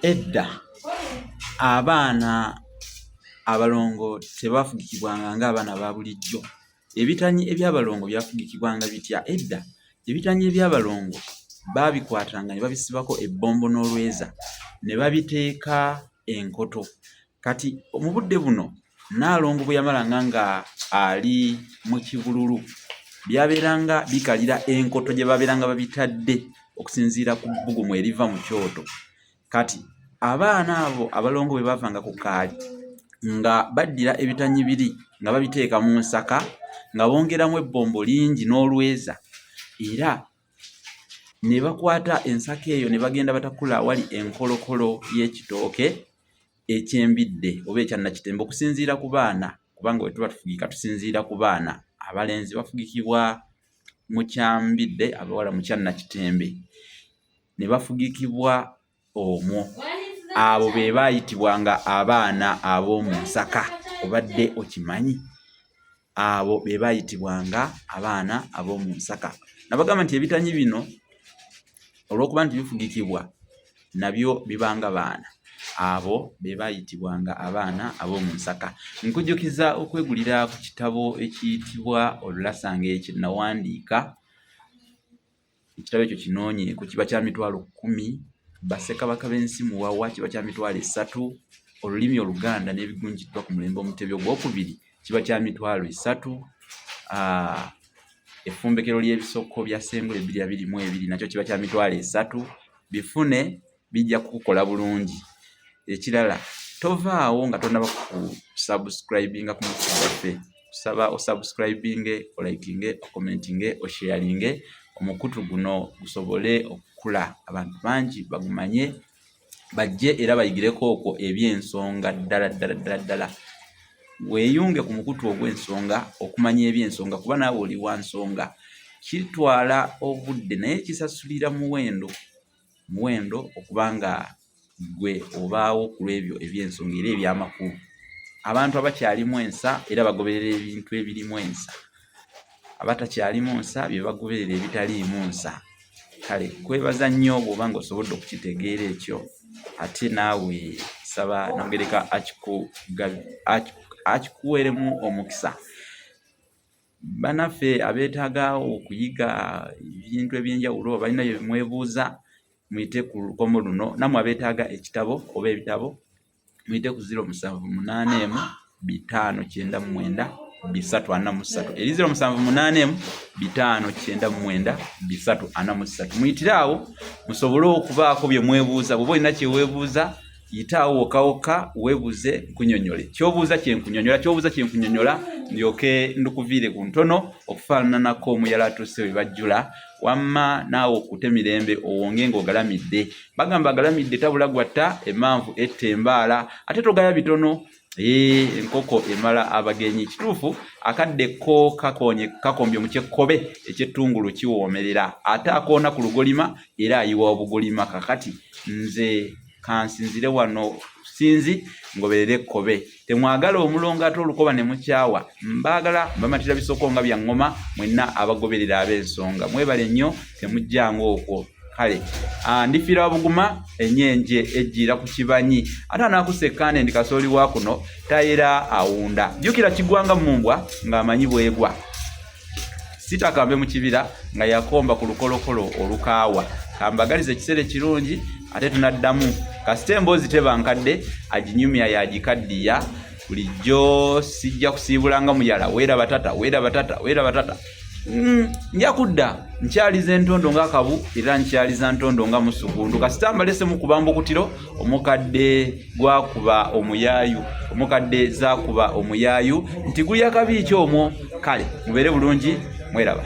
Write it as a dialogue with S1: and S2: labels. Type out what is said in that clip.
S1: Edda abaana abalongo tebafugikibwanga ng'abaana ba bulijjo. Ebitanyi eby'abalongo byafugikibwanga bitya? Edda ebitanyi eby'abalongo baabikwatanga ne babisibako ebbombo n'olweza ne babiteeka enkoto. Kati mu budde buno Nnaalongo bwe yamalanga nga ali mu kibululu byabeeranga bikalira enkoto gye babeeranga babitadde okusinziira ku bbugumu eriva mu kyoto. Kati abaana abo abalongo bwe baavanga ku kaali nga baddira ebitanyi biri nga babiteeka mu nsaka nga bongeramu ebbombo lingi n'olweza, era ne bakwata ensaka eyo ne bagenda batakula awali enkolokolo y'ekitooke ekyembidde oba ekyannakitembe okusinziira ku baana, kubanga bwe tuba tufugika tusinziira ku baana. Abalenzi bafugikibwa mu kyambidde, abawala mu kyannakitembe, ne bafugikibwa omwo. Abo be baayitibwanga abaana ab'omu nsaka, obadde okimanyi? Abo be baayitibwanga abaana ab'omu nsaka. Nabagamba nti ebitanyi bino olw'okuba nti bifugikibwa nabyo bibanga baana. Abo be baayitibwanga abaana ab'omu nsaka. Nkujjukiza okwegulira ku kitabo ekiyitibwa Olulasange kye nawandiika. Ekitabo ekyo kinoonye ku kiba kya mitwalo 10, Bassekabaka b'ensi muwawa kiba kya mitwalo 3, Olulimi Oluganda n'ebigunjiddwa ku mulembe Omutebi ogwokubiri kiba kya mitwalo 3, Effumbekero ly'ebisoko bya Ssengule 222 nakyo kiba kya mitwalo 3. Bifune bijja kukukola bulungi. Ekirala tovaawo nga tonnaba ku subscribinga ku mukutu gwaffe. Kusaba osubscribinge, olikinge, okomentinge, osharinge omukutu guno gusobole okukula, abantu bangi bagumanye, bajje era bayigireko okwo eby'ensonga ddala. Weeyunge ku mukutu ogw'ensonga okumanya eby'ensonga, kuba naawe oli wa nsonga. Kitwala obudde naye kisasulira muwendo okubanga gwe obaawo ku lw'ebyo eby'ensonga era eby'amakulu. Abantu abakyalimu ensa era bagoberera ebintu ebirimu ensa, abatakyalimu nsa bye bagoberera ebitaliimu nsa. Kale kwebaza nnyo bw'oba nga osobodde okukitegeera ekyo, ate naawe saba Namugereka akikuweeremu omukisa. Bannaffe abeetaaga okuyiga ebintu eby'enjawulo balina bye mwebuuza, muyite ku lukomo luno. Nammwe abeetaaga ekitabo oba ebitabo muyite ku 078 599 343, eri 078 599 343. Muyitire awo musobole okubaako bye mwebuuza. Bw'oba olina kye weebuuza yita awo wokawoka weebuuze nkunyonyole. Ky'obuuza kye nkunyonyola ndyoke ndukuviire ku ntono okufaananako omuyala atuuse we bajjula, wamma naawe okute mirembe owonge ng'ogalamidde. Bagamba agalamidde tabula gwatta, emmanvu etta embaala. Ate togaya bitono, enkoko emala abagenyi. Kituufu akadde ko kakombye mu kyekkobe eky'ettungulu kiwoomerera, ate akoona ku lugolima era ayiwa obugolima. Kakati nze kansinzire wano Sinzi ngoberere ekkobe. Temwagala omulongo ate olukoba ne mukyawa. Mbaagala mbamatira bisoko nga bya ngoma, mwenna abagoberera ab'ensonga. Mwebale nnyo, temujjanga okwo. Kale ndifiira buguma enyenje ejjira ku kibanyi. Ate anaakusekkaane ndi kasooli wa kuno tayera awunda. Jjukira kigwanga mumbwa ng'amanyi bwegwa. Sitakambe mu kibira nga yakomba ku lukolokolo olukaawa. Kambagaliza ekiseera ekirungi ate tunaddamu. Kasita emboozi tebankadde aginyumya yagikaddiya. Bulijjo sijja kusiibulanga muyala. Weera batata. Nja kudda nkyaliza entondo ng'akabu era nkyaliza ntondo nga musugundu. Kasita mbalese mu kubamba okutiro omukadde gwakuba omuyaayu, omukadde zaakuba omuyaayu nti gulya kabi ki omwo. Kale mubeere bulungi, mweraba.